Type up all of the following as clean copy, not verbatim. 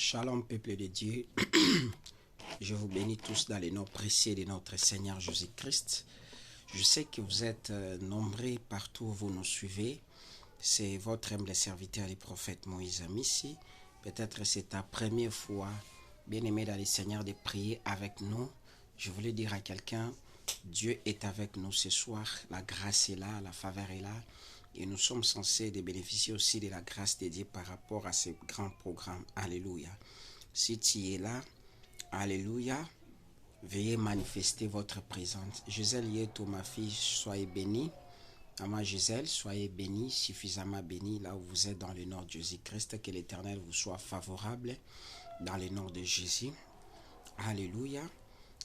Shalom, peuple de Dieu. Je vous bénis tous dans le nom précieux de notre Seigneur Jésus-Christ. Je sais que vous êtes nombreux partout où vous nous suivez. C'est votre humble serviteur, le prophète Moïse Amissi. Peut-être c'est ta première fois, bien-aimé dans le Seigneur, de prier avec nous. Je voulais dire à quelqu'un, Dieu est avec nous ce soir. La grâce est là, la faveur est là. Et nous sommes censés de bénéficier aussi de la grâce de Dieu par rapport à ce grand programme. Alléluia. Si tu es là, alléluia, veuillez manifester votre présence. Gisèle Yeto, ma fille, soyez bénie. Maman Gisèle, soyez bénie, suffisamment bénie là où vous êtes dans le nom de Jésus-Christ. Que l'Éternel vous soit favorable dans le nom de Jésus. Alléluia.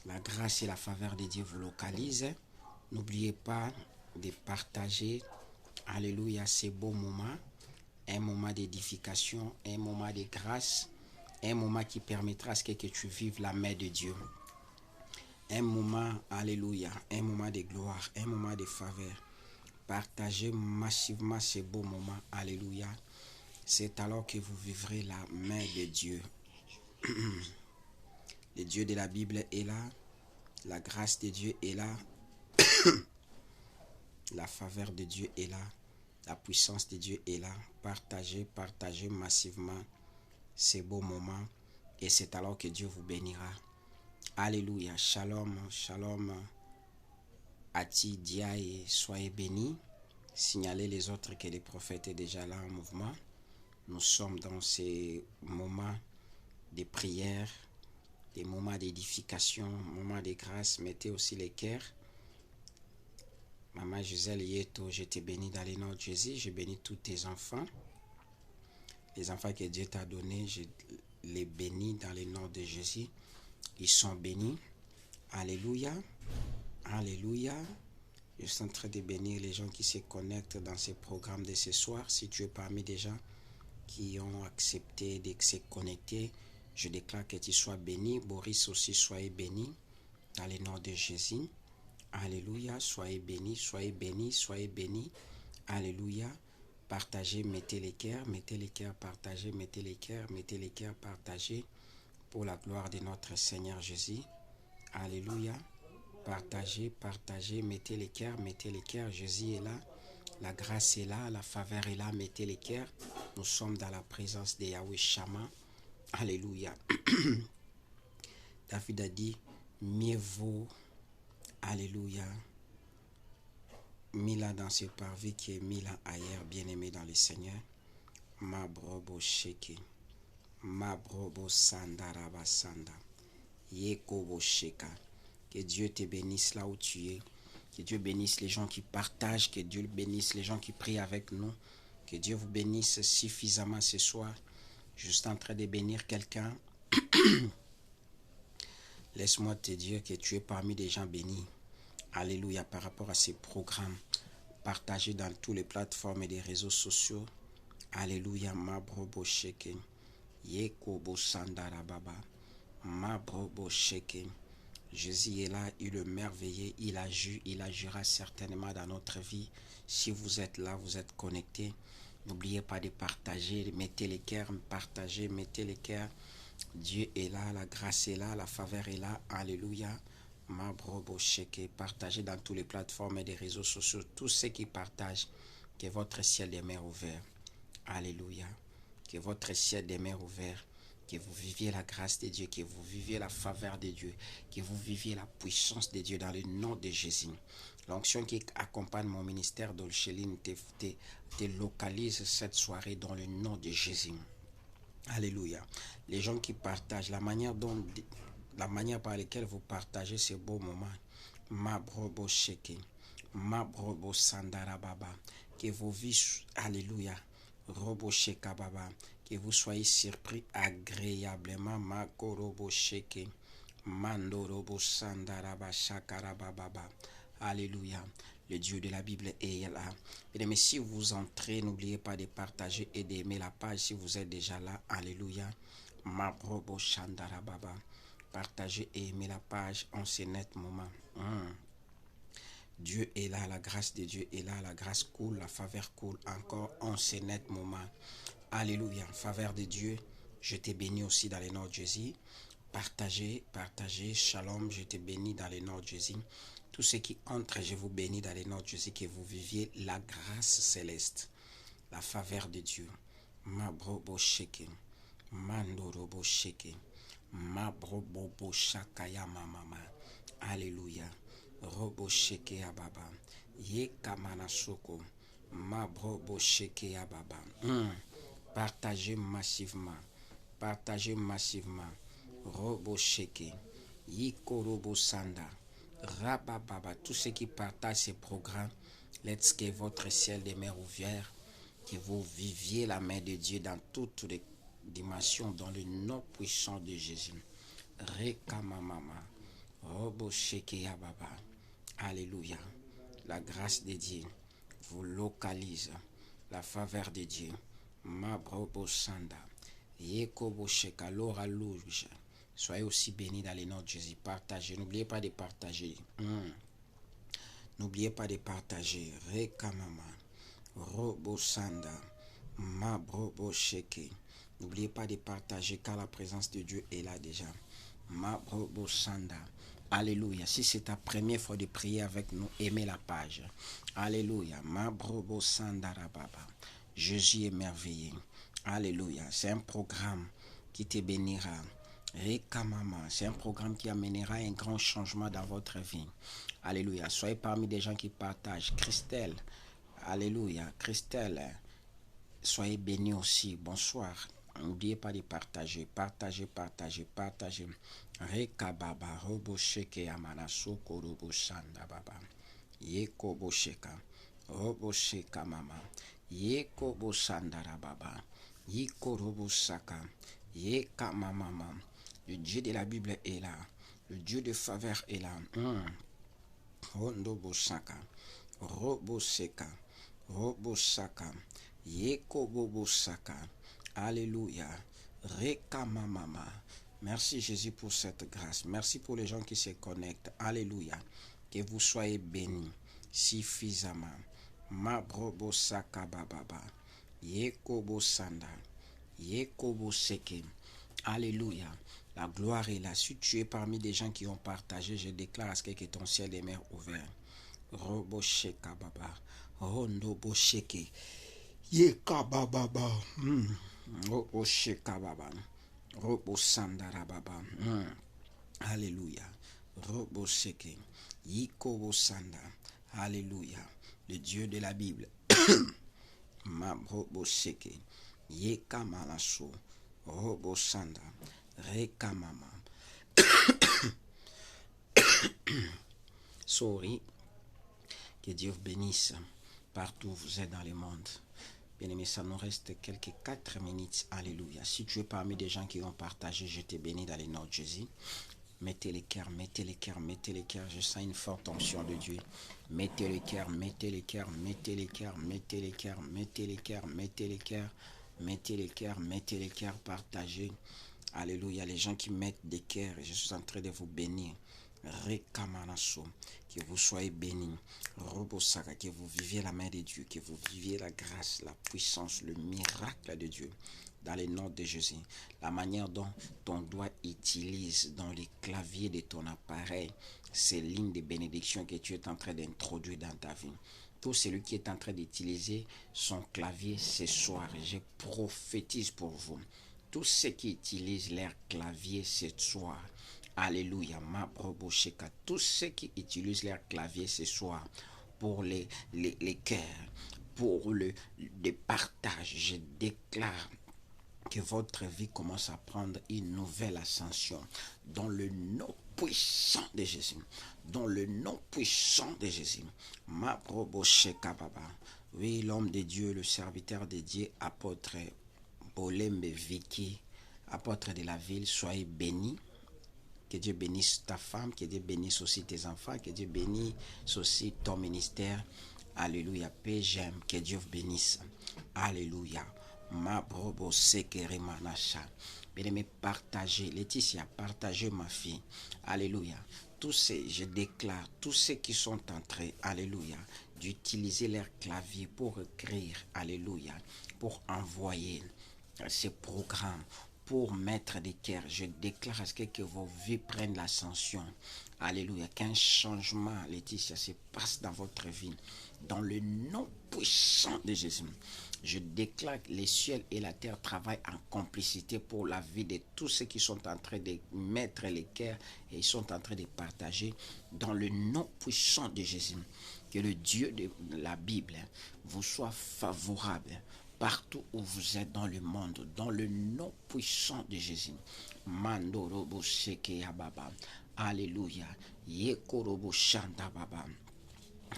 La grâce et la faveur de Dieu vous localisent. N'oubliez pas de partager, alléluia, ces beaux moments. Un moment d'édification, un moment de grâce, un moment qui permettra à ce que tu vives la main de Dieu. Un moment, alléluia, un moment de gloire, un moment de faveur. Partagez massivement ces beaux moments, alléluia. C'est alors que vous vivrez la main de Dieu. Le Dieu de la Bible est là, la grâce de Dieu est là, la faveur de Dieu est là, la puissance de Dieu est là. Partagez massivement ces beaux moments et c'est alors que Dieu vous bénira. Alléluia, shalom, shalom, Ati, Diaye, soyez bénis. Signalez les autres que le prophète est déjà là en mouvement. Nous sommes dans ces moments de prière, des moments d'édification, moments de grâce. Mettez aussi les cœurs. Maman Gisèle Yeto, je te bénis dans le nom de Jésus. Je bénis tous tes enfants. Les enfants que Dieu t'a donnés, je les bénis dans le nom de Jésus. Ils sont bénis. Alléluia. Alléluia. Je suis en train de bénir les gens qui se connectent dans ce programme de ce soir. Si tu es parmi des gens qui ont accepté de se connecter, je déclare que tu sois béni. Boris aussi, soyez béni dans le nom de Jésus. Alléluia. Soyez bénis, soyez bénis, soyez bénis. Alléluia. Partagez, mettez les cœurs, partagez, mettez les cœurs, partagez pour la gloire de notre Seigneur Jésus. Alléluia. Partagez, mettez les cœurs, Jésus est là, la grâce est là, la faveur est là, mettez les cœurs. Nous sommes dans la présence de Yahweh Shammah. Alléluia. David a dit, mieux vaut, alléluia, 1000 ans dans ce parvis qui est 1000 ans ailleurs, bien-aimé dans le Seigneur. Mabrobo sheke, mabrobo sandaraba sanda, yekobo sheka. Que Dieu te bénisse là où tu es. Que Dieu bénisse les gens qui partagent. Que Dieu bénisse les gens qui prient avec nous. Que Dieu vous bénisse suffisamment ce soir. Je suis en train de bénir quelqu'un. Laisse-moi te dire que tu es parmi des gens bénis. Alléluia, par rapport à ces programmes partagés dans toutes les plateformes et les réseaux sociaux. Alléluia, mabrobo sheke. Yekobo sandarababa. Mabrobo sheke. Jésus est là, il est merveilleux, il agira certainement dans notre vie. Si vous êtes là, vous êtes connectés, n'oubliez pas de partager, mettez les cœurs, partagez, mettez les cœurs. Dieu est là, la grâce est là, la faveur est là, alléluia. Mabrobo sheke, partagez dans toutes les plateformes et les réseaux sociaux, tous ceux qui partagent, que votre ciel demeure ouvert. Alléluia, que votre ciel demeure ouvert. Que vous viviez la grâce de Dieu, que vous viviez la faveur de Dieu, que vous viviez la puissance de Dieu dans le nom de Jésus. L'onction qui accompagne mon ministère d'Olcheline te localise cette soirée dans le nom de Jésus. Alléluia. Les gens qui partagent, la manière par laquelle vous partagez ces beaux moments, Mabrobo sheke, Mabrobo sandarababa, que vos vies, alléluia, Robo sheka baba, que vous soyez surpris agréablement, Makorobo sheke, Mandorobo sandaraba shakarababa. Alléluia. Le Dieu de la Bible est là. Mais si vous entrez, n'oubliez pas de partager et d'aimer la page si vous êtes déjà là. Alléluia. Mabrobo shandarababa. Partagez et aimez la page en ce net moment. Dieu est là, la grâce de Dieu est là, la grâce coule, la faveur coule encore en ce net moment. Alléluia, faveur de Dieu, Je te bénis aussi dans le nom de Jésus. Partagez, partagez. Shalom, je te bénis dans le nom de Jésus. Tous ceux qui entrent, je vous bénis dans le nom de Jésus, que vous viviez la grâce céleste, la faveur de Dieu. Mabrobo sheke, mandorobo sheke, mabrobo shakaya mama. Alléluia. Robo sheke ababa. Ye kamana soko. Mabrobo sheke ababa. Partagez massivement. Partagez massivement. Robo sheke. Yikorobo sanda. Rabababa. Tous ceux qui partagent ces programmes, laissez que votre ciel demeure ouvert. Que vous viviez la main de Dieu dans toutes les dimensions, dans le nom puissant de Jésus. Rekamamama. Robo Shekeya Baba. Alléluia. La grâce de Dieu vous localise. La faveur de Dieu. Mabrobo Sanda. Yekobo Sheka. L'ora louge. Soyez aussi bénis dans le nom de Jésus. Partagez. N'oubliez pas de partager. N'oubliez pas de partager. Rekamama. Robo Sanda, Mabrobo Sheke. N'oubliez pas de partager car la présence de Dieu est là déjà. Mabrobo Sanda. Alléluia. Si c'est ta première fois de prier avec nous, aimez la page. Alléluia. Mabrobo Sanda Rababa. Jésus est merveilleux. Alléluia. C'est un programme qui te bénira. Rekamama. C'est un programme qui amènera un grand changement dans votre vie. Alléluia. Soyez parmi des gens qui partagent. Christelle. Alléluia. Christelle, soyez bénis aussi. Bonsoir. N'oubliez pas de partager. Partagez, partagez, partagez. Rekababa, robo sheke amana soko robo shanda baba. Yeko bo sheka. Robo sheka mama. Yeko bo sandara baba. Yeko robo saka. Yeka mama. Le Dieu de la Bible est là. Le Dieu de faveur est là. Rondo bo saka. Robo seka. Robo Saka, Yeko Bobo Saka, Alléluia, Reka Mama. Merci Jésus pour cette grâce. Merci pour les gens qui se connectent. Alléluia. Que vous soyez bénis suffisamment. Mabrobo Saka Bababa, Yeko Bo Sanda, Yeko Bo Seke. Alléluia. La gloire est là. Si tu es parmi des gens qui ont partagé, je déclare à ce que ton ciel demeure ouvert. Robo Sheka Baba. Rondo Bosheke. Yeka Baba. Robo Sheka Baba. Robo Sandara Baba. Alléluia. Robo Sheke. Yiko Sanda. Alléluia. Le Dieu de la Bible. Robo Sheke. Yeka Malasso. Robo Sanda. Reka Mama. Sorry. Que Dieu vous bénisse partout où vous êtes dans le monde. Bien-aimés, ça nous reste quelques 4 minutes. Alléluia. Si tu es parmi des gens qui ont partagé, je te bénis dans le nom de Jésus. Mettez les cœurs, mettez les cœurs, mettez les cœurs. Je sens une forte onction de Dieu. Mettez les cœurs, mettez les cœurs, mettez les cœurs, mettez les cœurs, mettez les cœurs, mettez les cœurs, mettez les cœurs, mettez les cœurs, partagez. Alléluia. Les gens qui mettent des cœurs, je suis en train de vous bénir. Rekamanaso, que vous soyez bénis. Robosaka, que vous viviez la main de Dieu, que vous viviez la grâce, la puissance, le miracle de Dieu. Dans le nom de Jésus, la manière dont ton doigt utilise dans les claviers de ton appareil, ces lignes de bénédiction que tu es en train d'introduire dans ta vie. Tout celui qui est en train d'utiliser son clavier ce soir, je prophétise pour vous. Tous ceux qui utilisent leur clavier ce soir, alléluia, ma probocheka. Tous ceux qui utilisent leur clavier ce soir pour les cœurs, pour le partage, je déclare que votre vie commence à prendre une nouvelle ascension dans le nom puissant de Jésus. Dans le nom puissant de Jésus. Ma probocheka baba. Oui, l'homme de Dieu, le serviteur de Dieu, apôtre Bolembe Vicky, apôtre de la ville, soyez bénis. Que Dieu bénisse ta femme, que Dieu bénisse aussi tes enfants, que Dieu bénisse aussi ton ministère. Alléluia. Paix, j'aime. Que Dieu vous bénisse. Alléluia. Ma brobo sekere manasha. Bien-aimé, partagez. Laetitia, partagez ma fille. Alléluia. Tous ces, je déclare, tous ceux qui sont entrés, alléluia, d'utiliser leur clavier pour écrire, alléluia, pour envoyer ces programmes, pour mettre des cœurs. Je déclare à ce que vos vies prennent l'ascension. Alléluia. Qu'un changement, Laetitia, se passe dans votre vie. Dans le nom puissant de Jésus. Je déclare que les cieux et la terre travaillent en complicité pour la vie de tous ceux qui sont en train de mettre les cœurs et ils sont en train de partager dans le nom puissant de Jésus. Que le Dieu de la Bible vous soit favorable partout où vous êtes dans le monde, dans le nom puissant de Jésus. Mandorobo Sheke Ababa. Alléluia. Yekorobo Shanda Baba.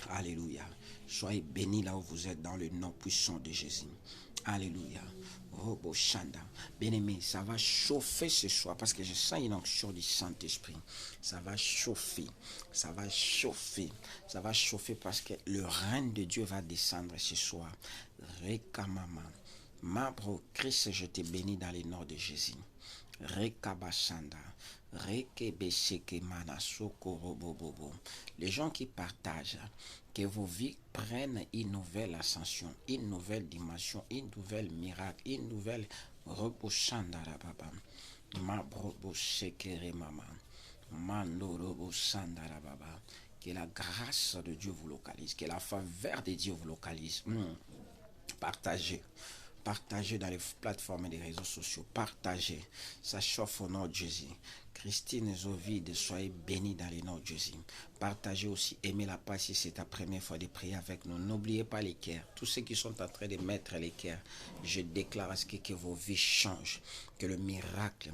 Alléluia. Soyez bénis là où vous êtes dans le nom puissant de Jésus. Alléluia. Robo Shanda. Bien-aimé, ça va chauffer ce soir parce que je sens une onction du Saint-Esprit. Ça va chauffer. Ça va chauffer. Ça va chauffer parce que le règne de Dieu va descendre ce soir. Rekamama. Mabro Christ, je te bénis dans le nom de Jésus. Rekabashanda. Les gens qui partagent, que vos vies prennent une nouvelle ascension, une nouvelle dimension, une nouvelle miracle, une nouvelle reboshandarababa. Mabroboshekere mama. Mandoroboshandarababa. Que la grâce de Dieu vous localise, que la faveur de Dieu vous localise. Partagez. Partagez dans les plateformes et les réseaux sociaux. Partagez. Ça chauffe au nom de Jésus. Christine Zovide, soyez bénis dans le nom de Jésus. Partagez aussi, aimez la page si c'est ta première fois de prier avec nous. N'oubliez pas les cœurs. Tous ceux qui sont en train de mettre les cœurs, je déclare à ce que vos vies changent. Que le miracle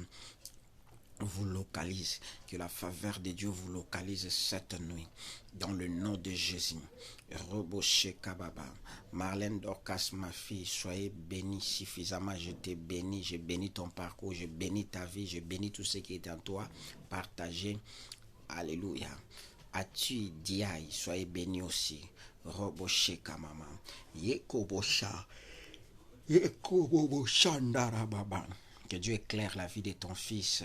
vous localise, que la faveur de Dieu vous localise cette nuit, dans le nom de Jésus. Roboche Kababa, Marlène Dorcas, ma fille, soyez bénie suffisamment, je te bénis, je bénis ton parcours, je bénis ta vie, je bénis tout ce qui est en toi, partagez, alléluia. Atu Diaye, soyez bénis aussi, Roboche Kamama, Yekobosha, Yekoboshandarababa, que Dieu éclaire la vie de ton fils,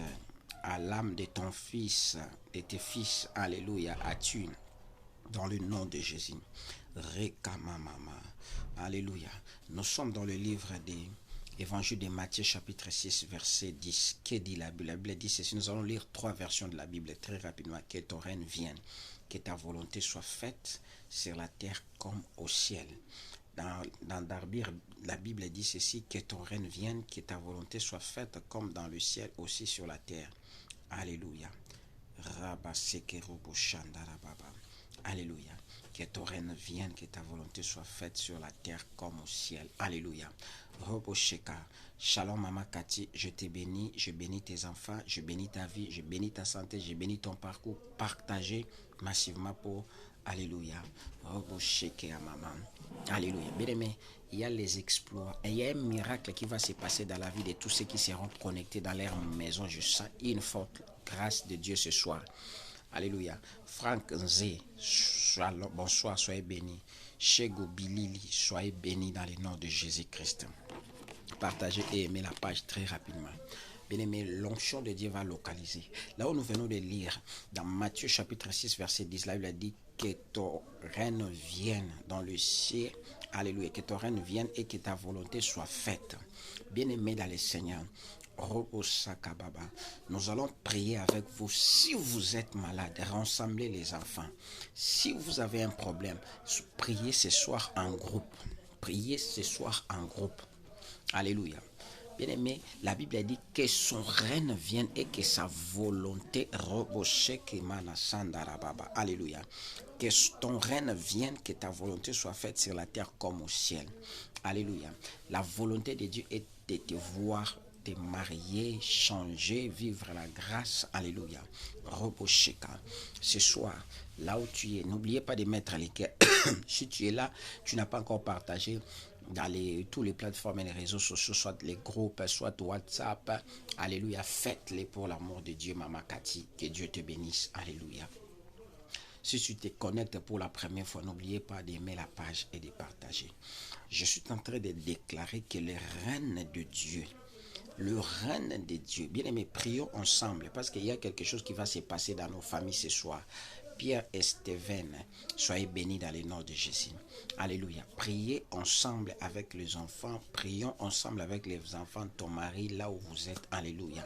à l'âme de ton fils, de tes fils, alléluia, as-tu, dans le nom de Jésus. Rekamamama, alléluia. Nous sommes dans le livre des Évangile de Matthieu, chapitre 6, verset 10. Que dit la Bible? La Bible dit ceci. Nous allons lire 3 versions de la Bible très rapidement. Que ton règne vienne, que ta volonté soit faite sur la terre comme au ciel. Dans Darbir, la Bible dit ceci, que ton règne vienne, que ta volonté soit faite comme dans le ciel, aussi sur la terre. Alléluia. Alléluia. Que ton règne vienne, que ta volonté soit faite sur la terre comme au ciel. Alléluia. Robosheka. Shalom Mama Cathy, je te bénis, je bénis tes enfants, je bénis ta vie, je bénis ta santé, je bénis ton parcours. Partagez massivement pour Alléluia. Robosheke à maman. Alléluia. Bien aimé, il y a les exploits et il y a un miracle qui va se passer dans la vie de tous ceux qui seront connectés dans leur maison. Je sens une forte grâce de Dieu ce soir. Alléluia. Franck Nzé, bonsoir, soyez bénis. Chego Bilili, soyez bénis dans le nom de Jésus-Christ. Partagez et aimez la page très rapidement. Bien-aimé, l'onction de Dieu va localiser. Là où nous venons de lire, dans Matthieu chapitre 6, verset 10, là il a dit que ton règne vienne dans le ciel. Alléluia. Que ton règne vienne et que ta volonté soit faite. Bien-aimé dans le Seigneur, nous allons prier avec vous. Si vous êtes malade, rassemblez les enfants. Si vous avez un problème, priez ce soir en groupe. Priez ce soir en groupe. Alléluia. Bien-aimé, la Bible a dit que son règne vienne et que sa volonté Alléluia. Que ton règne vienne, que ta volonté soit faite sur la terre comme au ciel. Alléluia. La volonté de Dieu est de te voir, te marier, changer, vivre la grâce. Alléluia. Robosheka. Ce soir, là où tu es, n'oubliez pas de mettre les cœurs. Si tu es là, tu n'as pas encore partagé dans tous les plateformes et les réseaux sociaux, soit les groupes, soit WhatsApp. Alléluia. Faites-les pour l'amour de Dieu, Maman Cathy. Que Dieu te bénisse. Alléluia. Si tu te connectes pour la première fois, n'oubliez pas d'aimer la page et de partager. Je suis en train de déclarer que le règne de Dieu, bien aimé, prions ensemble parce qu'il y a quelque chose qui va se passer dans nos familles ce soir. Pierre et Steven. Soyez bénis dans le nom de Jésus. Alléluia. Priez ensemble avec les enfants. Prions ensemble avec les enfants, ton mari, là où vous êtes. Alléluia.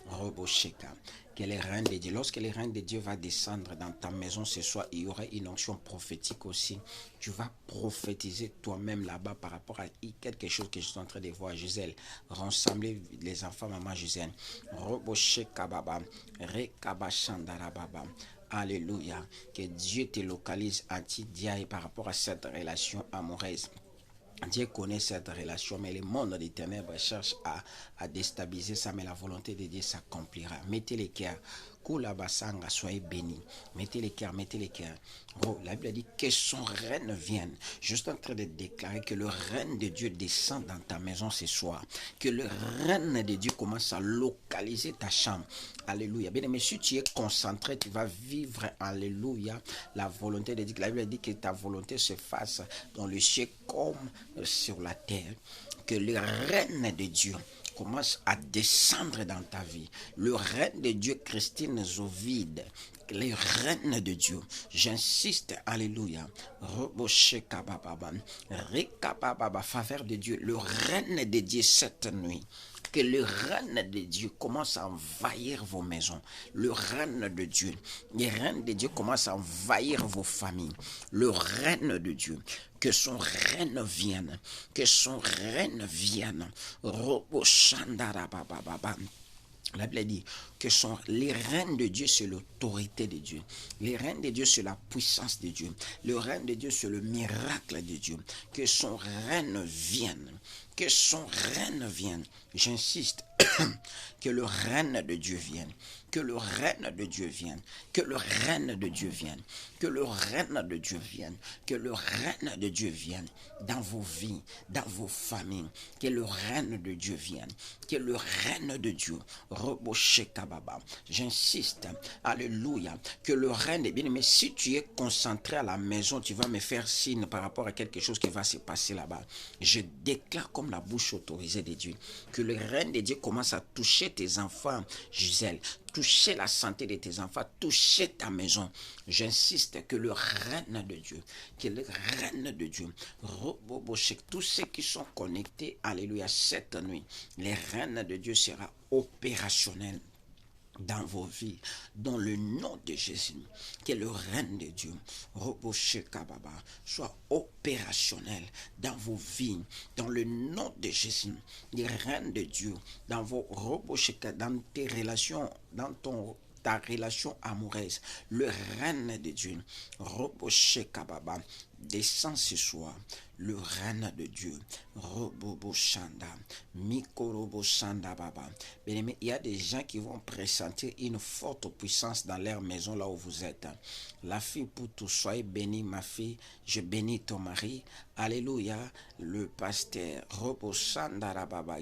Robosheka. Que les reins de Dieu, lorsque les reins de Dieu va descendre dans ta maison ce soir, il y aura une onction prophétique aussi. Tu vas prophétiser toi-même là-bas par rapport à quelque chose que je suis en train de voir. Gisèle, rassembler les enfants, maman Gisèle. Robosheka baba, rekabashandara baba. Alléluia. Que Dieu te localise anti-diaye par rapport à cette relation amoureuse. Dieu connaît cette relation, mais le monde des ténèbres cherche à déstabiliser ça, mais la volonté de Dieu s'accomplira. Mettez les cœurs. Koulabasanga, soyez bénis. Mettez les cœurs, mettez les cœurs. Oh, la Bible dit que son règne vienne. Je suis en train de déclarer que le règne de Dieu descend dans ta maison ce soir. Que le règne de Dieu commence à localiser ta chambre. Alléluia. Bien aimé, si tu es concentré, tu vas vivre, alléluia, la volonté de Dieu. La Bible dit que ta volonté se fasse dans le ciel comme sur la terre. Que le règne de Dieu commence à descendre dans ta vie. Le règne de Dieu, Christine Zovide, le règne de Dieu, j'insiste, alléluia, faveur de Dieu, le règne de Dieu cette nuit. Que le règne de Dieu commence à envahir vos maisons. Le règne de Dieu. Le règne de Dieu commence à envahir vos familles. Le règne de Dieu. Que son règne vienne. Que son règne vienne. La Bible dit que les règnes de Dieu, c'est l'autorité de Dieu. Les règnes de Dieu, c'est la puissance de Dieu. Le règne de Dieu, c'est le miracle de Dieu. Que son règne vienne. Que son règne vienne. J'insiste, que le règne de Dieu vienne. Que le règne de Dieu vienne. Que le règne de Dieu vienne. Que le règne de Dieu vienne. Que le règne de Dieu vienne dans vos vies, dans vos familles. Que le règne de Dieu vienne. Que le règne de Dieu. J'insiste, alléluia, que le règne est bien. Mais si tu es concentré à la maison, tu vas me faire signe par rapport à quelque chose qui va se passer là-bas. Je déclare comme la bouche autorisée de Dieu que le règne de Dieu commence à toucher tes enfants, Gisèle, toucher la santé de tes enfants, toucher ta maison. J'insiste que le règne de Dieu, tous ceux qui sont connectés, alléluia, cette nuit, le règne de Dieu sera opérationnel dans vos vies, dans le nom de Jésus, que le règne de Dieu, soit opérationnel dans vos vies, dans le nom de Jésus, le règne de Dieu, dans vos dans tes relations, dans ta relation amoureuse, le règne de Dieu, descend ce soir, le règne de Dieu, Bien-aimé, il y a des gens qui vont pressentir une forte puissance dans leur maison là où vous êtes. La fille pour tous, soyez bénie ma fille, je bénis ton mari, alléluia, le pasteur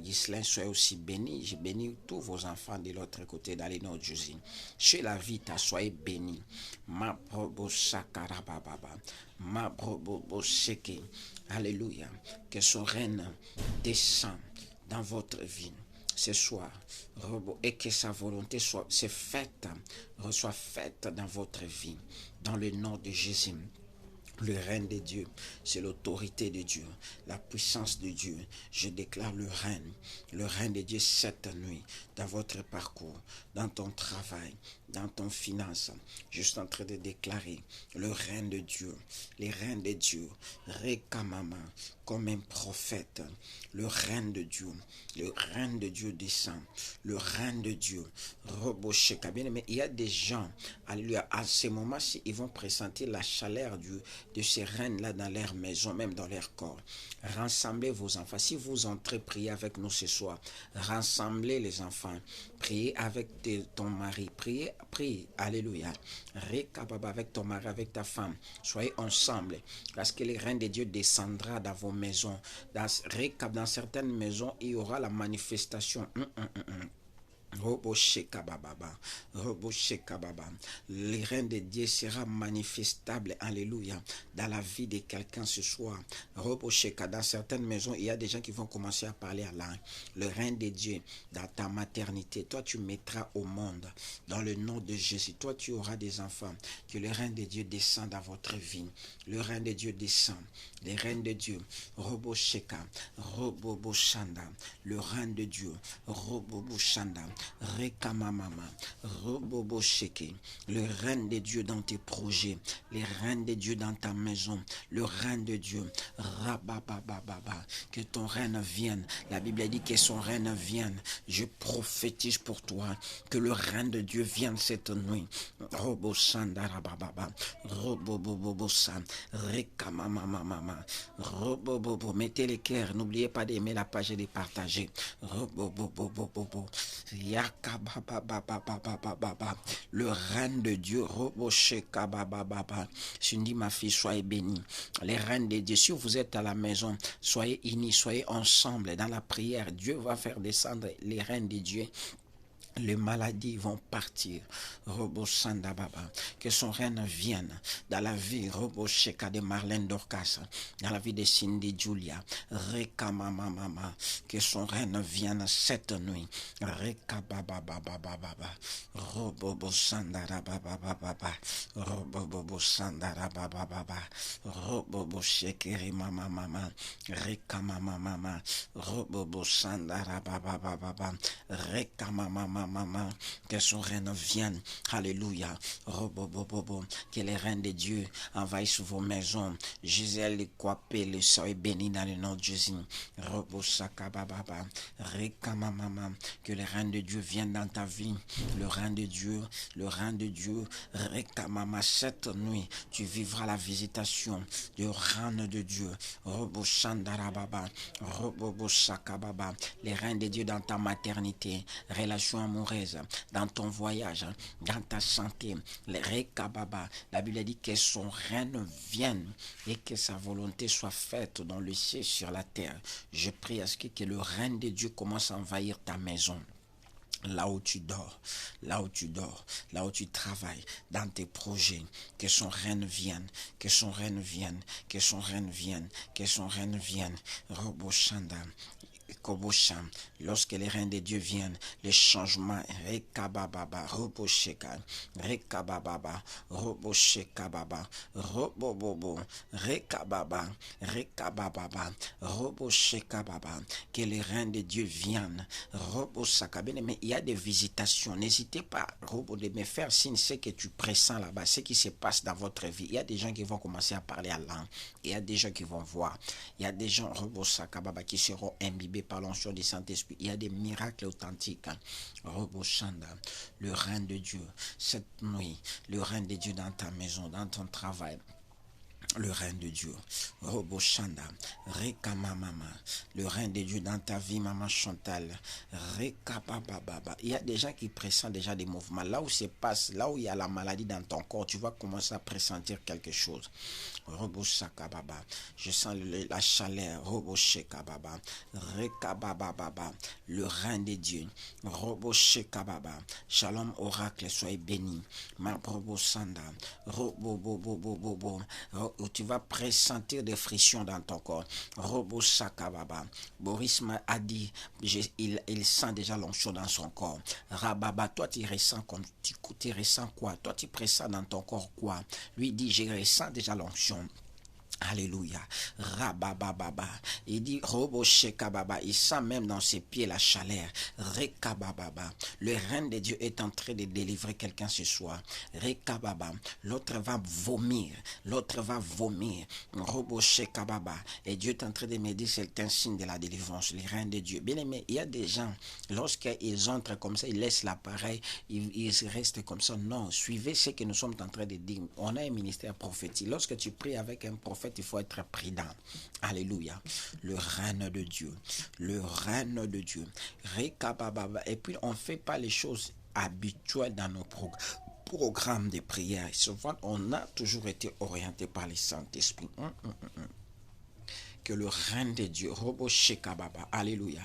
Ghislain, soyez aussi béni, je bénis tous vos enfants de l'autre côté dans les noms de Jésus. Chez la Vita, soyez bénis, ma alléluia, que son règne descende dans votre vie ce soir et que sa volonté soit faite dans votre vie dans le nom de Jésus. Le règne de Dieu, c'est l'autorité de Dieu, la puissance de Dieu. Je déclare le règne de Dieu cette nuit, dans votre parcours, dans ton travail, dans ton finance. Je suis en train de déclarer le règne de Dieu, les règnes de Dieu, Rekamama, comme un prophète. Le règne de Dieu descend, le règne de Dieu, Robosheka. Bien aimé, il y a des gens, alléluia, à ce moment-ci, ils vont pressentir la chaleur de ces règnes-là dans leur maison, même dans leur corps. Rassemblez vos enfants. Si vous entrez, priez avec nous ce soir. Rassemblez les enfants. Priez avec ton mari. Prie, alléluia. Rekababa avec ton mari, avec ta femme. Soyez ensemble. Parce que le règne de Dieu descendra dans vos maisons. Dans certaines maisons, il y aura la manifestation. Robo Shekababa, Robo Shekababa. Le règne de Dieu sera manifestable, alléluia, dans la vie de quelqu'un ce soir. Robo Sheka, dans certaines maisons, il y a des gens qui vont commencer à parler à langue. Le règne de Dieu dans ta maternité, toi tu mettras au monde, dans le nom de Jésus. Toi tu auras des enfants, que le règne de Dieu descende dans votre vie. Le règne de Dieu descend, le règne de Dieu. Robo Sheka, Robo Shanda, le règne de Dieu. Robo Shanda. Rekamamama, Robobo Sheke, le règne de Dieu dans tes projets, le règne de Dieu dans ta maison, le règne de Dieu, Rababababa, que ton règne vienne. La Bible dit que son règne vienne. Je prophétise pour toi que le règne de Dieu vienne cette nuit. Robo Sanda Rabababa, Robobobo San, Rekamamamama, Robobobo, mettez les cœurs, n'oubliez pas d'aimer la page et de partager. Robobobobobo. Le règne de Dieu, Cindy, ma fille, soyez bénie. Les règnes de Dieu, si vous êtes à la maison, soyez unis, soyez ensemble dans la prière. Dieu va faire descendre les règnes de Dieu. Les maladies vont partir. Robo Sanda Baba. Que son règne vienne dans la vie. Robo Sheka de Marlène Dorcas. Dans la vie de Cindy Julia. Reka Mama Mama. Que son règne vienne cette nuit. Reka Baba Baba Baba. Robo Sanda Baba Baba. Robo Sanda Baba Baba. Robo Shekeri Mama Mama. Reka Mama Mama. Robo Sanda Baba Baba. Reka Mama. Maman, que son règne vienne, alléluia, que les règnes de Dieu envahissent vos maisons. Gisèle, le Kwapé, le soleil béni dans le nom de Jésus. Que le règne de Dieu vienne dans ta vie. Le règne de Dieu, le règne de Dieu. Cette nuit, tu vivras la visitation du règne de Dieu. Les règnes de Dieu dans ta maternité, relation amoureuse, dans ton voyage, dans ta santé. La Bible dit que son règne vienne et que sa volonté soit faite dans le ciel sur la terre. Je prie à ce que le règne de Dieu commence à envahir ta maison. Là où tu dors, là où tu dors, là où tu travailles, dans tes projets, que son règne vienne, que son règne vienne, que son règne vienne, que son règne vienne. Robo Shanda. Lorsque les reins de Dieu viennent, les changements, Rekababa, Robosheka, Rekababa, Robosheka Baba, Robobobo, Rekababa, Rekababa, Robosheka Baba, que les reins de Dieu viennent, Robosaka. Mais il y a des visitations, n'hésitez pas, de me faire signe ce que tu pressens là-bas, ce qui se passe dans votre vie. Il y a des gens qui vont commencer à parler à langue, il y a des gens qui vont voir, il y a des gens, Robosaka Baba, qui seront imbibés par l'onction du Saint-Esprit. Il y a des miracles authentiques. Roboshanda, le règne de Dieu, cette nuit, le règne de Dieu dans ta maison, dans ton travail. Le règne de Dieu. Roboshanda, Rekamamama, le règne de Dieu dans ta vie, maman Chantal. Rekabababa. Il y a des gens qui pressentent déjà des mouvements. Là où se passe, là où il y a la maladie dans ton corps, tu vas commencer à pressentir quelque chose. Roboshakababa. Je sens la chaleur. Roboshekababa. Rekabababa. Le règne de Dieu. Roboshekababa. Shalom oracle, soyez bénis. Ma Robosanda. Robobobobobo. Où tu vas pressentir des frictions dans ton corps. Robo Sakababa. Boris a dit, il sent déjà l'onction dans son corps. Rababa, toi tu ressens comme tu ressens quoi? Toi tu pressens dans ton corps quoi? Lui dit, je ressens déjà l'onction. Alléluia. Rabababa. Il dit Robo Shekababa. Il sent même dans ses pieds la chaleur. Rekabababa. Le règne de Dieu est en train de délivrer quelqu'un ce soir. Rekababa. L'autre va vomir. L'autre va vomir. Robo Shekababa. Et Dieu est en train de me dire c'est un signe de la délivrance. Le règne de Dieu. Bien aimé, il y a des gens, lorsqu'ils entrent comme ça, ils laissent l'appareil, ils restent comme ça. Non, suivez ce que nous sommes en train de dire. On a un ministère prophétique. Lorsque tu pries avec un prophète, il faut être prudent. Alléluia. Le règne de Dieu. Le règne de Dieu. Et puis, on ne fait pas les choses habituelles dans nos programmes de prière. Souvent, on a toujours été orienté par le Saint-Esprit. que le règne de Dieu, Robo Shekababa, alléluia,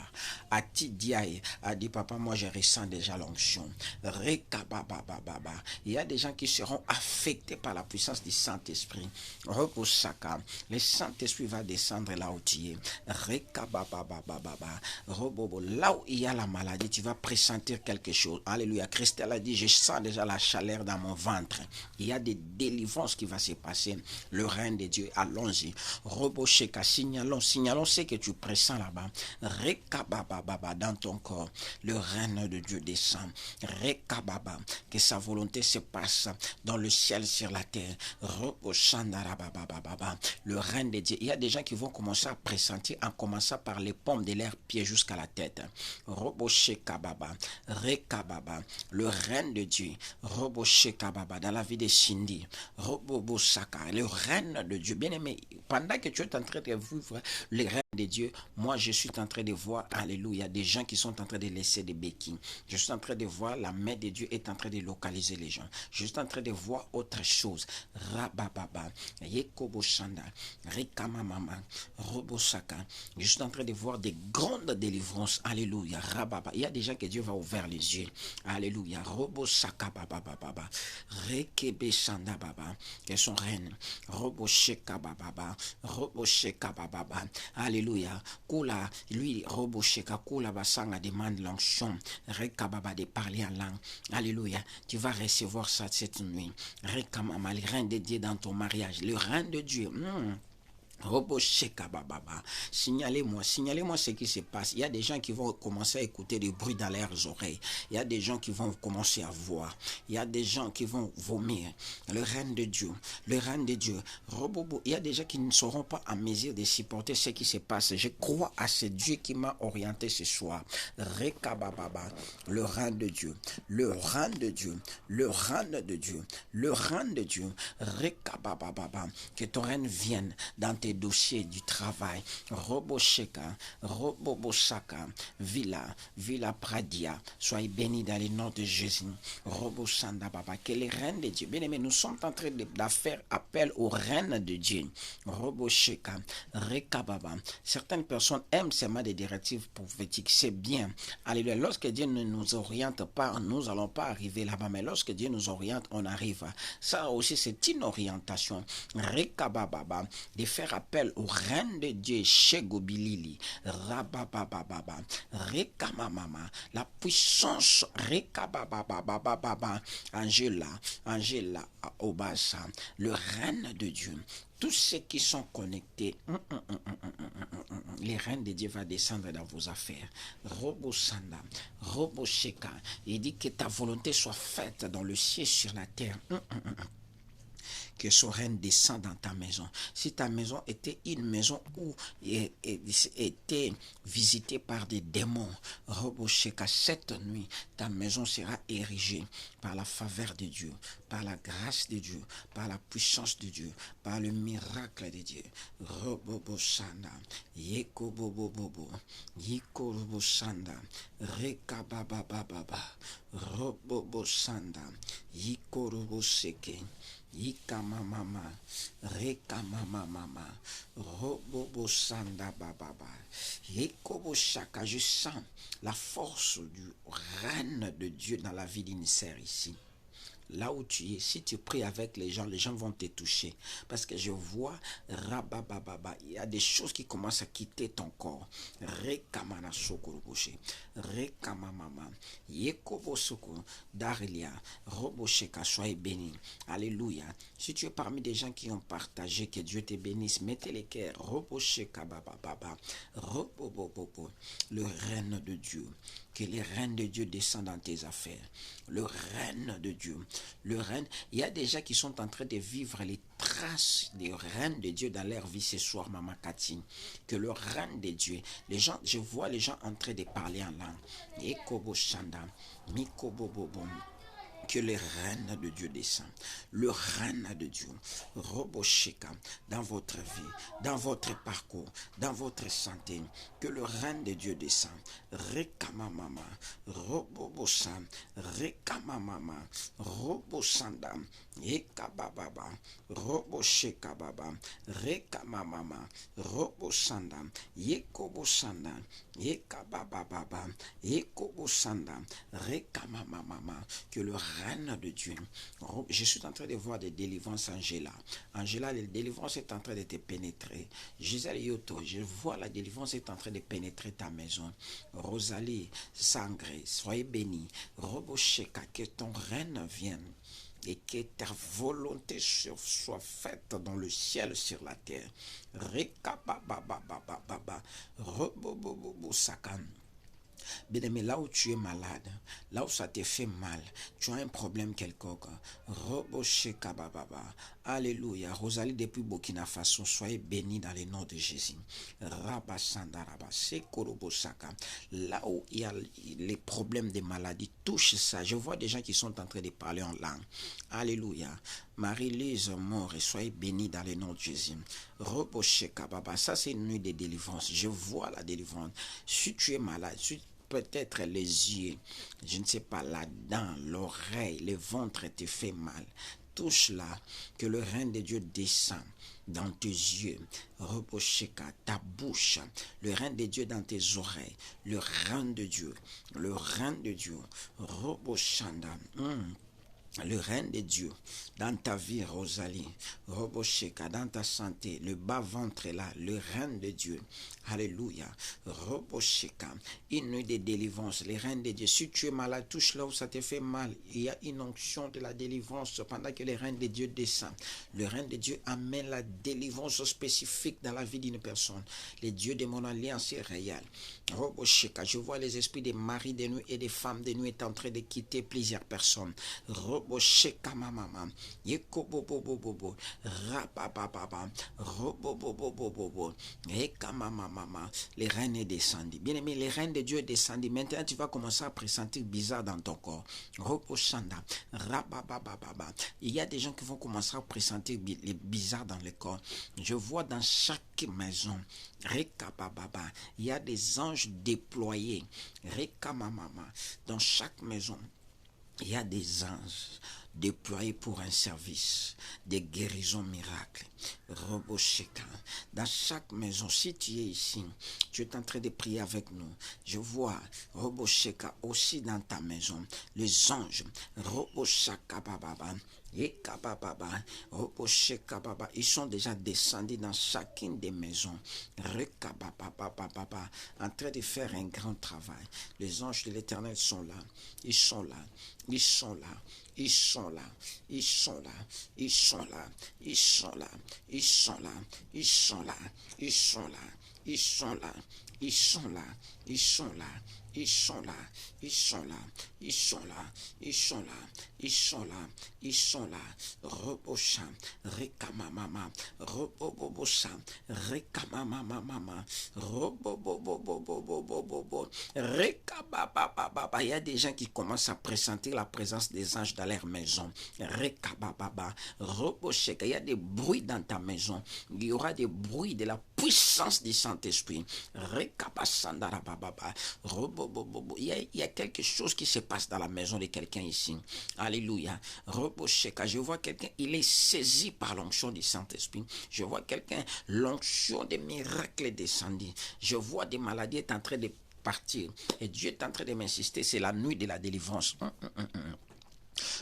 Atidiaï a dit, papa, moi je ressens déjà l'onction. Rekababababa. Il y a des gens qui seront affectés par la puissance du Saint-Esprit. Robo Saka, le Saint-Esprit va descendre là où tu es. Rekababababa. Robo, là où il y a la maladie, tu vas pressentir quelque chose. Alléluia. Christelle a dit, je sens déjà la chaleur dans mon ventre. Il y a des délivrances qui vont se passer. Le règne de Dieu, allons-y. Robo Sheka, signalons ce que tu pressens là-bas. Rekabababa dans ton corps. Le règne de Dieu descend. Rekababa, que sa volonté se passe dans le ciel, sur la terre. Robo Shandarabababa. Le règne de Dieu. Il y a des gens qui vont commencer à pressentir en commençant par les pommes de leurs pieds jusqu'à la tête. Robo Shekababa. Rekababa. Le règne de Dieu. Robo Shekababa. Dans la vie de Cindy. Robo Saka. Le règne de Dieu. Bien aimé, pendant que tu es en train de vivre le règne de Dieu, moi je suis en train de voir, alléluia, des gens qui sont en train de laisser des béquilles. Je suis en train de voir la main de Dieu est en train de localiser les gens. Je suis en train de voir autre chose. Rabababa, Yekobo Shanda, Rikamamama, Robosaka. Je suis en train de voir des grandes délivrances. Alléluia, Rababa. Il y a des gens que Dieu va ouvrir les yeux. Alléluia, Robosaka, Bababa, Rekebe Shanda Baba, que son règne. Robosheka Bababa, Robosheka Bababa. Alléluia. Kula, lui, Robosheka, Kula Basanga demande l'onction. Rekababa de parler en langue. Alléluia. Tu vas recevoir ça cette nuit. Rekamama, le règne de Dieu dans ton mariage. Le règne de Dieu. Robo Sheka Bababa. Signalez-moi ce qui se passe. Il y a des gens qui vont commencer à écouter des bruits dans leurs oreilles. Il y a des gens qui vont commencer à voir. Il y a des gens qui vont vomir. Le règne de Dieu. Le règne de Dieu. Robobo. Il y a des gens qui ne seront pas en mesure de supporter ce qui se passe. Je crois à ce Dieu qui m'a orienté ce soir. Rekabababa. Le règne de Dieu. Le règne de Dieu. Le règne de Dieu. Le règne de Dieu. Rekabababa. Que ton règne vienne dans tes dossiers du travail. Robosheka, Robobosaka, Villa Pradia, soyez bénis dans le nom de Jésus. Robosanda Baba, que les reines de Dieu, bien aimés, nous sommes en train de faire appel aux reines de Dieu. Robosheka, Rekababa. Certaines personnes aiment seulement des directives prophétiques, c'est bien. Alléluia. Lorsque Dieu ne nous oriente pas, nous n'allons pas arriver là-bas, mais lorsque Dieu nous oriente, on arrive. Ça aussi, c'est une orientation. Rekababa, de faire appel au règne de Dieu chez Gobilili, Rababababa, Rekamamama, la puissance, Rekababababa, Angela, Obasa, le règne de Dieu. Tous ceux qui sont connectés, les reines de Dieu va descendre dans vos affaires. Robosanda, Robosheka, il dit que ta volonté soit faite dans le ciel sur la terre. Que son règne descend dans ta maison. Si ta maison était une maison où était visitée par des démons, Robosheka, cette nuit, ta maison sera érigée par la faveur de Dieu, par la grâce de Dieu, par la puissance de Dieu, par le miracle de Dieu. Roboboshanda, Yekobobobobo, Yikoroboshanda, Rekababababa, Roboboshanda, Yikoroboseke, Yikamamama, Rekamamama, Robobosanda Bababa, Yekoboshaka. Je sens la force du règne de Dieu dans la vie d'une sœur ici. Là où tu es, si tu pries avec les gens vont te toucher. Parce que je vois, rabababa, il y a des choses qui commencent à quitter ton corps. Rekamana sokoroboshe, rekamamama, yekobosoko, darilia, robosheka, soyez béni. Alléluia. Si tu es parmi des gens qui ont partagé, que Dieu te bénisse, mettez les cœurs, robosheka, bababa, robobobobo, le règne de Dieu. Que les règnes de Dieu descendent dans tes affaires. Le règne de Dieu. Le règne. Il y a des gens qui sont en train de vivre les traces des règnes de Dieu dans leur vie ce soir, Maman Cathy. Que le règne de Dieu. Les gens, je vois les gens en train de parler en langue. Ekobo Shanda, Mikobobobom. Que le règne de Dieu descend. Le règne de Dieu. Robosheka, dans votre vie, dans votre parcours, dans votre santé. Que le règne de Dieu descend. Rekamamama. robosan, rekamamama, robosanda, ekabababa, roboshekababa, rekamamama, robosanda, yekobosanda, ekabababa, ekobosanda, rekamamama. Que le règne de Dieu, je suis en train de voir des délivrances, Angela. Angela, la délivrance est en train de te pénétrer. Gisèle Yoto, je vois la délivrance est en train de pénétrer ta maison. Rosalie Sangré, soyez bénie. Robosheka, que ton règne vienne et que ta volonté soit faite dans le ciel, sur la terre. Rekabababababa, robobobobo sakan. Bien-aimé, là où tu es malade, là où ça te fait mal, tu as un problème quelconque. Alléluia. Rosalie depuis Burkina Faso, soyez bénie dans le nom de Jésus. Là où il y a les problèmes de maladie, touche ça. Je vois des gens qui sont en train de parler en langue. Alléluia. Marie-Lise Mort, soyez bénie dans le nom de Jésus. Ça c'est une nuit de délivrance. Je vois la délivrance. Si tu es malade, peut-être les yeux, je ne sais pas, la dent, l'oreille, le ventre te fait mal. Touche-la, que le règne de Dieu descend dans tes yeux, ta bouche, le règne de Dieu dans tes oreilles, le règne de Dieu, le règne de Dieu, le règne de Dieu dans ta vie, Rosalie, Robosheka, dans ta santé, le bas-ventre est là, le règne de Dieu. Alléluia. Robosheka, une nuit de délivrance, le règne de Dieu. Si tu es malade, touche là où ça te fait mal. Il y a une onction de la délivrance pendant que le règne de Dieu descend. Le règne de Dieu amène la délivrance spécifique dans la vie d'une personne. Le Dieu de mon alliance est réel. Robosheka, je vois les esprits des maris de nuit et des femmes de nuit est en train de quitter plusieurs personnes. Robosheka mama, yekobobobobobo, rapapapapa, robobobobobobo, ekamamama, les règnes est descendu. Bien aimé, les règnes de Dieu est descendu. Maintenant, tu vas commencer à pressentir bizarre dans ton corps. Roboshanda, rapapapapa. Il y a des gens qui vont commencer à pressentir les bizarres dans le corps. Je vois dans chaque maison, rekabababa, il y a des anges déployés. Rekamamama, dans chaque maison. Il y a des anges déployés pour un service, des guérisons miracles. Robosheka. Dans chaque maison, si tu es ici, tu es en train de prier avec nous. Je vois Robosheka aussi dans ta maison. Les anges, Roboshaka Baba. Ils sont déjà descendus dans chacune des maisons, en train de faire un grand travail. Les anges de l'Éternel sont là, ils sont là, ils sont là, ils sont là, ils sont là, ils sont là, ils sont là, ils sont là, ils sont là, ils sont là, ils sont là, ils sont là, ils sont là, ils sont là, ils sont là, ils sont là, ils sont là, ils sont là, ils sont là, Robosha, Rekamamama, Robobobosha, Rekamamamama, Robobobobobobobobo, Rekababababa. Il y a des gens qui commencent à pressentir la présence des anges dans leur maison. Rekabababa, Robosheka. Il y a des bruits dans ta maison. Il y aura des bruits de la puissance du Saint-Esprit. Rekabasandarabababa, il y a quelque chose qui se passe dans la maison de quelqu'un ici. Alléluia. Robosheka. Je vois quelqu'un, il est saisi par l'onction du Saint-Esprit. Je vois quelqu'un, l'onction des miracles est descendue. Je vois des maladies est en train de partir. Et Dieu est en train de m'insister, c'est la nuit de la délivrance.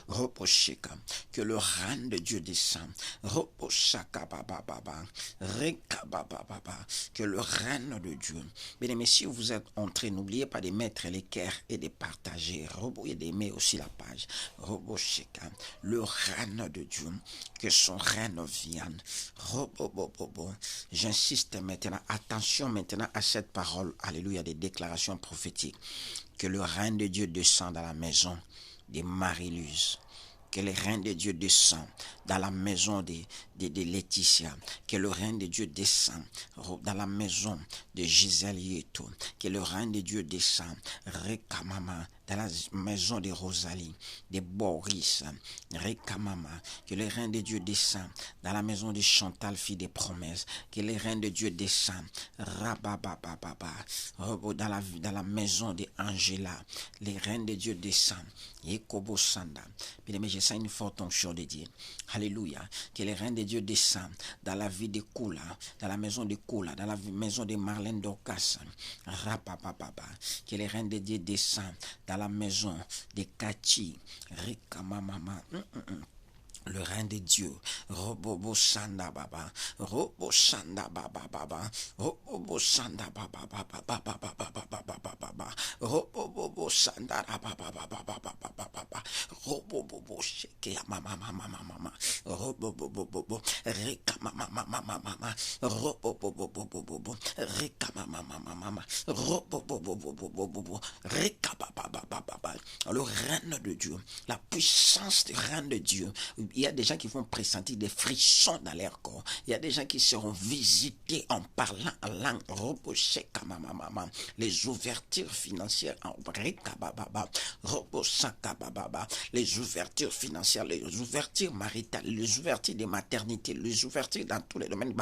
Robosheka, que le règne de Dieu descend. Roboshaka bababa, rekabababa, que le règne de Dieu. Bien aimé, si vous êtes entrés, n'oubliez pas de mettre les cœurs et de partager. Et d'aimer aussi la page. Robosheka, le règne de Dieu, que son règne vienne. Robobobobo. J'insiste maintenant, attention maintenant à cette parole, alléluia, des déclarations prophétiques. Que le règne de Dieu descend dans la maison de Marie-Lise, que le règne de Dieu descend dans la maison de Laetitia, que le règne de Dieu descend dans la maison de Gisèle Yeto, que le règne de Dieu descend, Rekamama, dans la maison de Rosalie, de Boris, Rekamama, que le règne de Dieu descend dans la maison de Chantal, fille des promesses, que le règne de Dieu descend, Rababababa, dans la maison de Angela, le règne de Dieu descend, Yekobo Sanda. Bien aimé, je sens une forte onction de Dieu. Alléluia. Que le règne de Dieu descend dans la vie de Koula, dans la maison de Koula, dans la maison de Marlène Dorcas. Rapapapapa. Que le règne de Dieu descend dans la maison de Kachi. Rikamamama. Le règne de Dieu, Robobo Sanda Baba, Robo Sanda Baba Baba, Robobo Sanda Baba Baba Baba Baba Baba Baba, Robobo Sanda Baba Baba Baba Baba, Robobo Sheke Mama Mama Mama, Robobo Reka Mama Mama Mama, Robobo Reka Mama Mama Mama, Robobo Reka Baba Baba Baba. Le règne de Dieu, la puissance du règne de Dieu. Il y a des gens qui vont pressentir des frissons dans leur corps. Il y a des gens qui seront visités en parlant en langue. Les ouvertures financières en les ouvertures financières, les ouvertures maritales, les ouvertures des maternités, les ouvertures dans tous les domaines.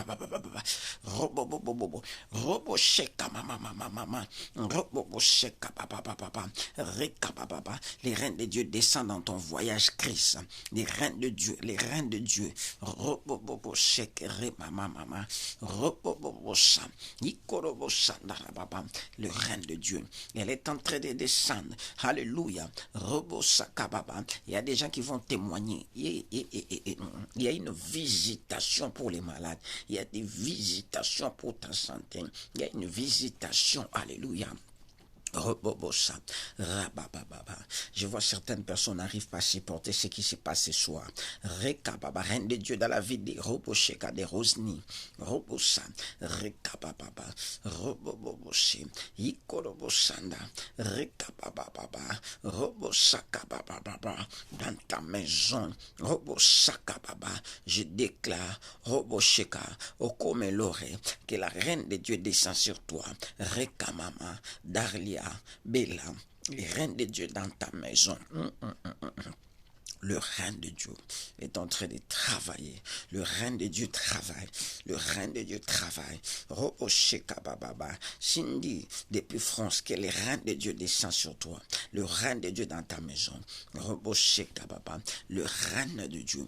Les reines de Dieu descendent dans ton voyage Christ. Les reines de Dieu, les reines de Dieu. Le reine de Dieu, elle est en train de descendre. Alléluia. Il y a des gens qui vont témoigner. Il y a une visitation pour les malades. Il y a des visitations pour ta santé. Il y a une visitation. Alléluia. Je vois certaines personnes n'arrivent pas à supporter ce qui s'est passé ce soir. Rekababa, reine de Dieu dans la vie de Robosheka, de Rosny, Robosa, Rekababa, Roboboshe, Ikorobosanda, Rekababa, Robosakababa, dans ta maison, Robosakababa, je déclare, Robosheka, Okomelore, que la reine de Dieu descend sur toi, Rekamama, Darlia, Bella, les reines de Dieu dans ta maison. Le règne de Dieu est en train de travailler. Le règne de Dieu travaille. Le règne de Dieu travaille. Cindy, depuis France, que le règne de Dieu descend sur toi. Le règne de Dieu dans ta maison. Le règne de Dieu.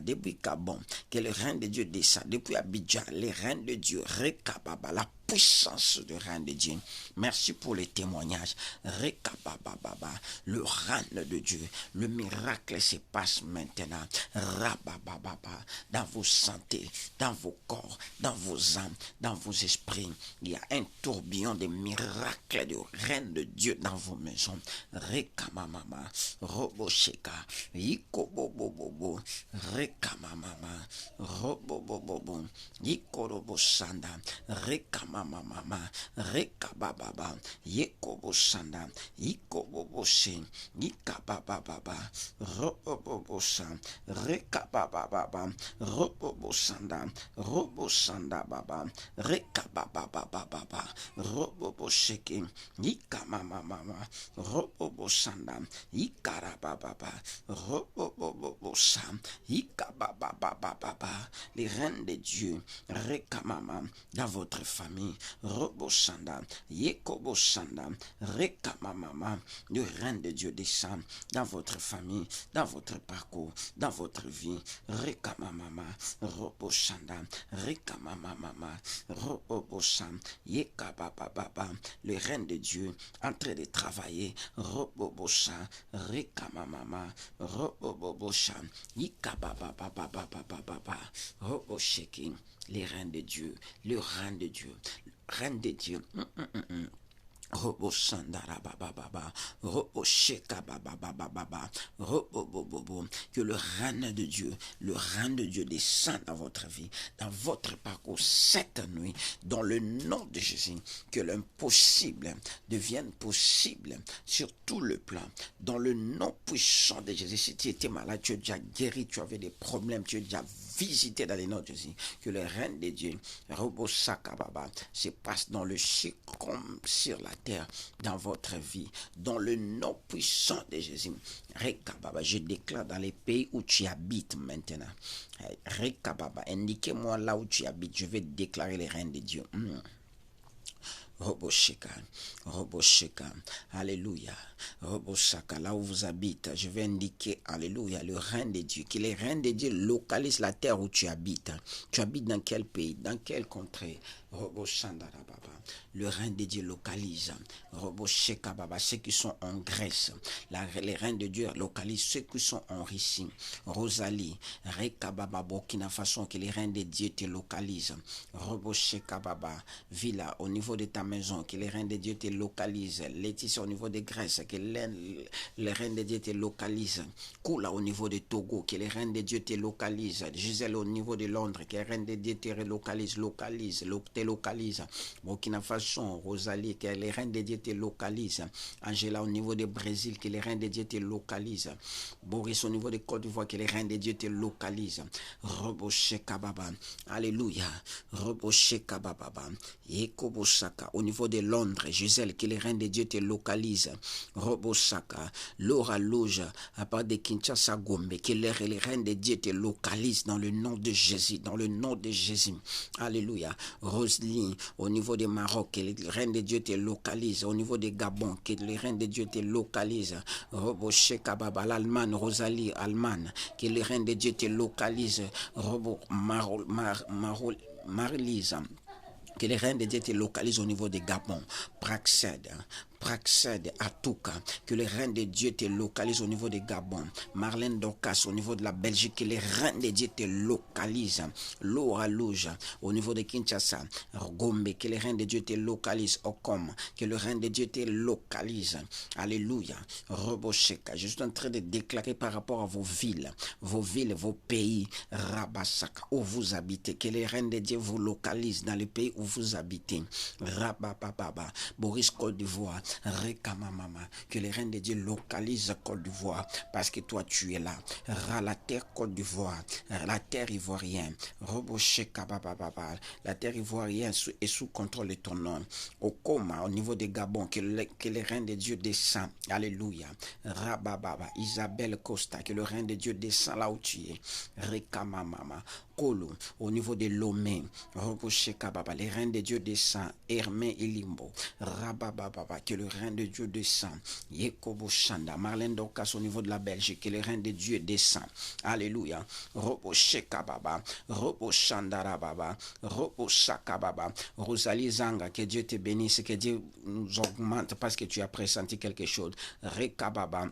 Depuis Gabon, que le règne de Dieu descend. Depuis Abidjan, le règne de Dieu. La puissance du règne de Dieu. Merci pour les témoignages. Le règne de Dieu. Le miracle se passe maintenant. Dans vos santé, dans vos corps, dans vos âmes, dans vos esprits. Il y a un tourbillon de miracles du règne de Dieu dans vos maisons. Rekamamama, Robosheka, Ikobobobobo, Rekamamama, Robobobobo, Ikorobosanda, Rekamamama, Rekabababa, Yekobosanda, Ikoboboshe, Ikabababa, Robobobosa, Rekabababa, Robobosanda, Robosanda Baba, Rekabababa, Robobosheke, Ikamamama, Robobosanda, Ikarabababa, Robobobosa, Ikabababa, les reines de Dieu, Rekamama, dans votre famille, Robosanda, Yekobosanda, Rekamamama, le règne de Dieu descend dans votre famille, dans votre parcours, dans votre vie, Rekamamama, Robosanda, Rekamamama, Robosam, Yekabababa, le règne de Dieu en train de travailler, Robobosa, Rekamamama, Robobosha, Yekabababa, Robosheki, les reines de Dieu, le règne de Dieu, reine de Dieu. Robo Sandara Baba Baba, Robo Sheka Baba Baba Baba, Robo Bobo, que le règne de Dieu descende dans votre vie, dans votre parcours cette nuit, dans le nom de Jésus, que l'impossible devienne possible sur tout le plan, dans le nom puissant de Jésus. Si tu étais malade, tu es déjà guéri, tu avais des problèmes, tu es déjà visiter dans les noms de Jésus. Que le règne de Dieu, Robosakababa, se passe dans le ciel comme sur la terre, dans votre vie, dans le nom puissant de Jésus. Rekababa, je déclare dans les pays où tu habites maintenant. Rekababa, indiquez-moi là où tu habites, je vais déclarer le règne de Dieu. Robosheka, Robosheka, Alléluia, Roboshaka, là où vous habitez, je vais indiquer, Alléluia, le règne de Dieu, que le règne de Dieu localise la terre où tu habites. Tu habites dans quel pays, dans quelle contrée? Roboshandarababa. Le règne de Dieu localise. Robosheka Baba, ceux qui sont en Grèce. Le règne de Dieu localise ceux qui sont en Russie. Rosalie, Rekababa, Burkina Faso, que le règne de Dieu te localise. Robosheka Baba, Villa, au niveau de ta maison, que le règne de Dieu te localise. Laetitia, au niveau de Grèce, que le règne de Dieu te localise. Kula, au niveau de Togo, que le règne de Dieu te localise. Gisèle, au niveau de Londres, que le règne de Dieu te relocalise, localise. Burkina Faso, Rosalie, que les reines de Dieu te localisent. Angela, au niveau du Brésil, que les reines de Dieu te localisent. Boris, au niveau de Côte d'Ivoire, que les reines de Dieu te localisent. Robosheka Baba, alléluia. Robosheka Baba, Yekobosaka, au niveau de Londres, Gisèle, que les reines de Dieu te localisent. Robosaka, Laura Loja, à part de Kinshasa Gombe, que les reines de Dieu te localisent dans le nom de Jésus, dans le nom de Jésus. Alléluia. Roselyne, au niveau de Maroc, que le règne de Dieu te localise. Au niveau de Gabon, que le règne de Dieu te localise. Robo Shekababa, l'Allemagne, Rosalie, Allemagne, que le règne de Dieu te localise. Robo Marlise, que le règne de Dieu te localise au niveau de Gabon. Praxède, Atouka, que le règne de Dieu te localise au niveau de Gabon. Marlène Dorcas, au niveau de la Belgique, que le règne de Dieu te localise. Laura Louja, au niveau de Kinshasa. Gombe, que le règne de Dieu te localise. Okom, que le règne de Dieu te localise. Alléluia. Robosheka, je suis en train de déclarer par rapport à vos villes, vos pays. Rabasaka, où vous habitez, que le règne de Dieu vous localise dans le pays où vous habitez. Rabababa, Boris, Côte d'Ivoire. Rekamamama, que le règne de Dieu localise Côte d'Ivoire, parce que toi tu es là. La terre Côte d'Ivoire, la terre ivoirienne, la terre ivoirienne est sous contrôle de ton nom. Au coma, au niveau de Gabon, que le règne de Dieu descend. Alléluia. Rabababa, Isabelle Costa, que le règne de Dieu descend là où tu es. Rekamamama. Kolo, au niveau de Lomé, le règne de Dieu descend. Hermé et Limbo, Rabababa, que le règne de Dieu descend. Yekobo Shanda, Marlène Dorcas, au niveau de la Belgique, que le règne de Dieu descend. Alléluia. Robo Shekababa, Robo Shandarababa, Robo Shakababa, Rosalie Zanga, que Dieu te bénisse, que Dieu nous augmente parce que tu as pressenti quelque chose. Rekababa.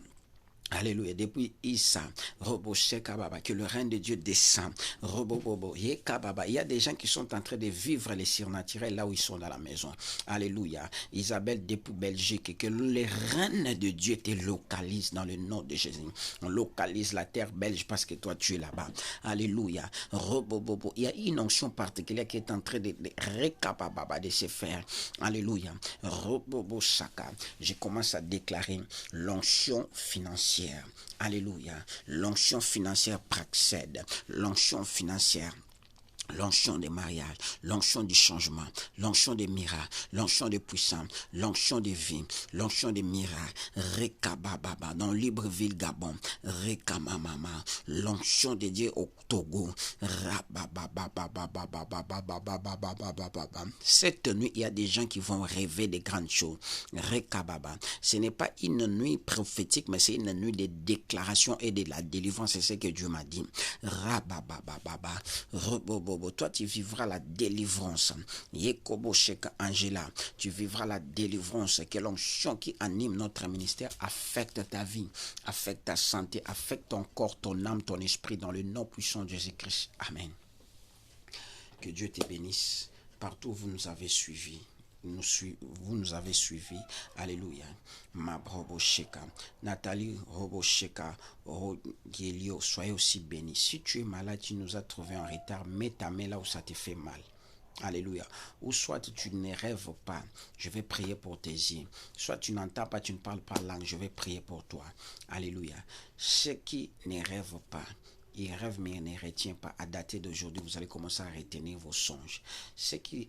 Alléluia. Depuis Issa, Roboshekababa, que le règne de Dieu descend. Robobobo, Yekababa. Il y a des gens qui sont en train de vivre les surnaturels là où ils sont dans la maison. Alléluia. Isabelle depuis Belgique, que le règne de Dieu te localise dans le nom de Jésus. On localise la terre belge parce que toi tu es là-bas. Alléluia. Robobobo. Il y a une onction particulière qui est en train de Rekababa de se faire. Alléluia. Robobo Saka. Je commence à déclarer l'onction financière. Alléluia. L'onction financière praxède. L'onction financière. L'onction des mariages, l'onction du changement, l'onction des miracles, l'onction des puissants, l'onction des vies, l'onction des miracles, Rekababa, dans Libreville, Gabon, Rekamamama, l'onction de Dieu au Togo, cette nuit, il y a des gens qui vont rêver de grandes choses, Rekababa, ce n'est pas une nuit prophétique, mais c'est une nuit de déclaration et de la délivrance, c'est ce que Dieu m'a dit, Rabababa, toi tu vivras la délivrance. Yekobo Sheka Angela, tu vivras la délivrance. Que l'onction qui anime notre ministère affecte ta vie, affecte ta santé, affecte ton corps, ton âme, ton esprit dans le nom puissant de Jésus-Christ. Amen. Que Dieu te bénisse. Partout où vous nous avez suivis. Vous nous avez suivis. Alléluia. Ma Robosheka. Nathalie Robosheka. Rogelio, soyez aussi bénis. Si tu es malade, tu nous as trouvé en retard, mets ta main là où ça te fait mal. Alléluia. Ou soit tu ne rêves pas, je vais prier pour tes yeux. Soit tu n'entends pas, tu ne parles pas langue, je vais prier pour toi. Alléluia. Ceux qui ne rêvent pas, il rêve mais il ne retient pas. À dater d'aujourd'hui, vous allez commencer à retenir vos songes. Ce qui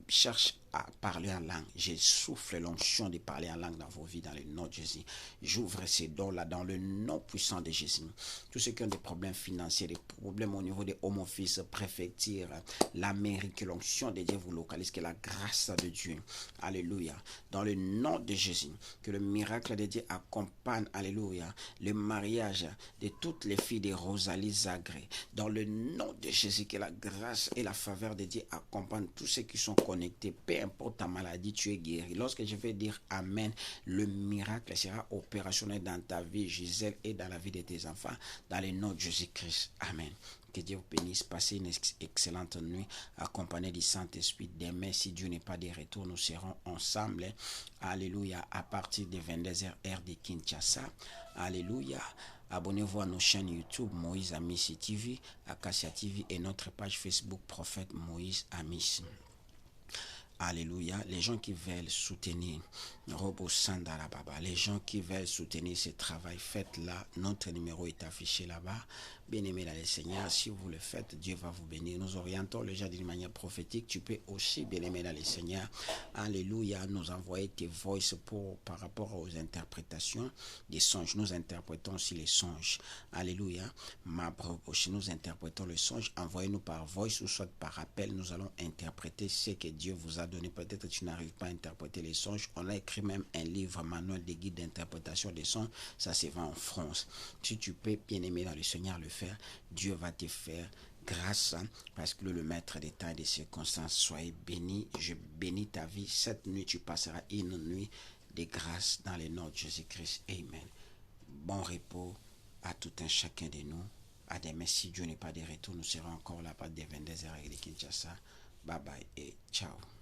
cherche à parler en langue, je souffle l'onction de parler en langue dans vos vies, dans le nom de Jésus. J'ouvre ces dons-là dans le nom puissant de Jésus. Tous ceux qui ont des problèmes financiers, des problèmes au niveau des home office, préfecture, l'Amérique, l'onction de Dieu vous localise, que la grâce de Dieu, alléluia, dans le nom de Jésus, que le miracle de Dieu accompagne, alléluia, le mariage de toutes les filles de Rosalie Zagré, dans le nom de Jésus, que la grâce et la faveur de Dieu accompagnent tous ceux qui sont connectés, peu importe ta maladie, tu es guéri. Lorsque je vais dire Amen, le miracle sera opérationnel dans ta vie, Gisèle, et dans la vie de tes enfants, dans le nom de Jésus-Christ. Amen. Que Dieu vous bénisse. Passez une excellente nuit accompagnée du Saint-Esprit. Demain, si Dieu n'est pas de retour, nous serons ensemble. Alléluia. À partir de 22h, heure de Kinshasa. Alléluia. Abonnez-vous à nos chaînes YouTube Moïse Amissi TV, Acacia TV et notre page Facebook Prophète Moïse Amissi. Alléluia. Les gens qui veulent soutenir Robo Sandarababa, les gens qui veulent soutenir ce travail, faites-la. Notre numéro est affiché là-bas. Bien-aimé dans le Seigneur, si vous le faites, Dieu va vous bénir. Nous orientons les gens d'une manière prophétique. Tu peux aussi, bien-aimé dans le Seigneur, alléluia, nous envoyer tes voices par rapport aux interprétations des songes. Nous interprétons aussi les songes. Alléluia. Nous interprétons les songes. Envoyez-nous par voice ou soit par appel. Nous allons interpréter ce que Dieu vous a donné. Peut-être que tu n'arrives pas à interpréter les songes. On a écrit même un livre manuel de guide d'interprétation des songes. Ça se vend en France. Si tu peux, bien-aimé dans le Seigneur, le faire, Dieu va te faire grâce, parce que le maître des temps et des circonstances, soyez béni. Je bénis ta vie. Cette nuit, tu passeras une nuit de grâce dans le nom de Jésus-Christ. Amen. Bon repos à tout un chacun de nous. À demain, si Dieu n'est pas de retour, nous serons encore là-bas dès 22h avec les Kinshasa. Bye bye et ciao.